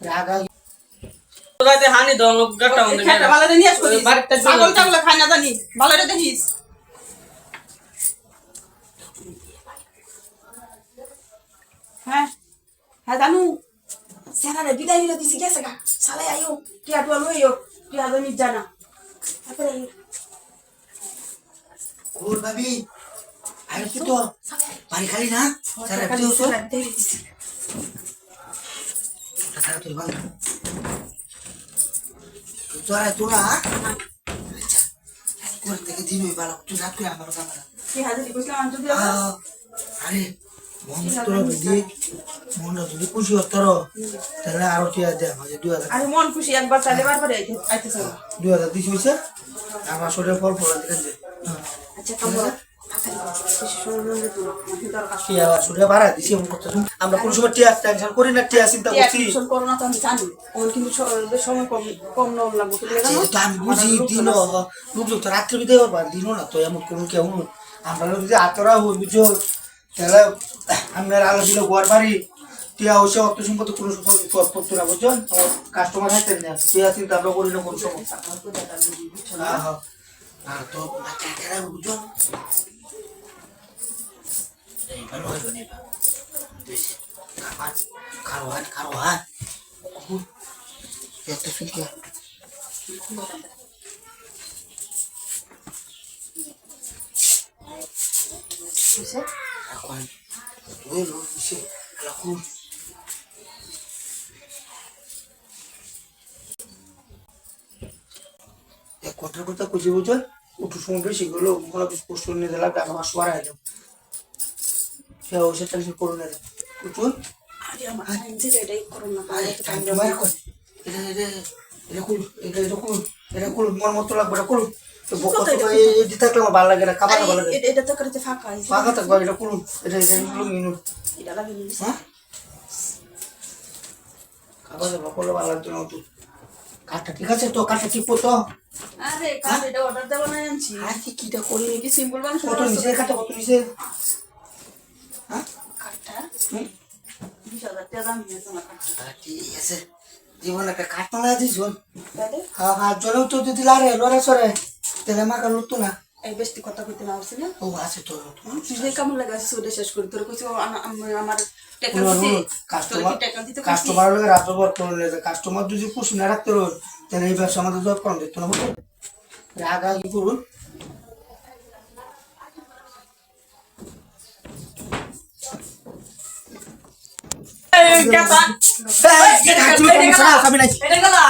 রাগা তোরাতে হানি দল গাটা এই খেতে ভালো রে নিয়ে আসবি ছাগল টাগল খায় না জানি ভালো রে দেখিস হ্যাঁ হ্যাঁ জানু সেনা রে বিদায় দিলে দিছি গেছে গা সালে আইও টিয়া টুয়া লইও টিয়া জমি জানা তারপরে ওর ভাবি আরে কি তো বাড়ি খালি না সারা দিও তো সারা তুই ভালো তোরা কোন থেকে দিন ওই ভালো তুই রাত করে আমার ক্যামেরা কি হাজারি কইছিলাম আমি যদি আরে মন তোর বেদি মন যদি খুশি হতর তাহলে আরো টিয়া দে আমাকে 2000 আরে মন খুশি একবার চাইলে বারবার আইতেছ 2000 দিছি হইছে আমার শরীরে ফল ফল দেখেন আচ্ছা কাম কর টিয়া শরীরে বাড়া দিছি এমন করতে আমরা কোন সময় টিয়া টেনশন করি না টিয়া চিন্তা করছি টেনশন করো না তো আমি জানি ওর কিন্তু সময় কম কম নম লাগবে তুমি জানো তো আমি বুঝি দিন লোকজন তো রাত্রে বিদায় করবা দিন না তো এমন কোন কেউ আমরা যদি আতরা হই বুঝো তাহলে আমরা আলো দিলে ঘর বাড়ি টিয়া হইছে অত সম্পদ কোন সম্পদ না বুঝছো কাস্টমার হাইতেন না টিয়া চিন্তা আমরা করি না কোন সমস্যা আর তো টাকা বুঝছো ভালো হবে না বেশি খাওয়া এত সুন্দর এখন ওই লোক এসে রাখুন এক কথার কথা কইছি বুঝছেন একটু সময় বেশি গেলো মনে কিছু কষ্ট নিয়ে দিলাম টাকা মাস বাড়াই দিলাম সে অবশ্যই টেনশন করুন না বুঝুন আরে আমার এটাই করো না এটা কুল মন মতো লাগবে এটা কুল এটি থাকলে আমার ভালো লাগে না খাবার ভালো লাগে এটা তো করতে ফাঁকা ফাঁকা থাকবে এটা কুল এটা মিনু এটা লাগে হ্যাঁ খাবার করলে ভালো লাগতো না তো কাঠটা ঠিক আছে তো কাঠটা ঠিক তো আরে কাল এটা অর্ডার দেব না আনছি আর কিটা করলি কি সিম্পল বানাস কত নিচে কাঠটা কত নিচে হ্যাঁ কাটটা 20000 টাকা দাম দিয়ে তোমার কাটটা ঠিক আছে জীবন একটা কাঠ মারা দিস তাহলে হ্যাঁ হ্যাঁ জলেও তো যদি লারে লড়ে সরে তাহলে মাকা লুটতো না এই বেশি কথা কইতে না হচ্ছে না ও আছে তো তুই যে কেমন লাগে সেটা শেষ করি তোর কইছি আমার টাকা দিতে কাস্টমার লোক রাতভর করে কাস্টমার যদি খুশি না রাখতে রোজ তাহলে এই ব্যবসা আমাদের জব কম দিত না বুঝলি রাগ আগে করুন এটা গেলা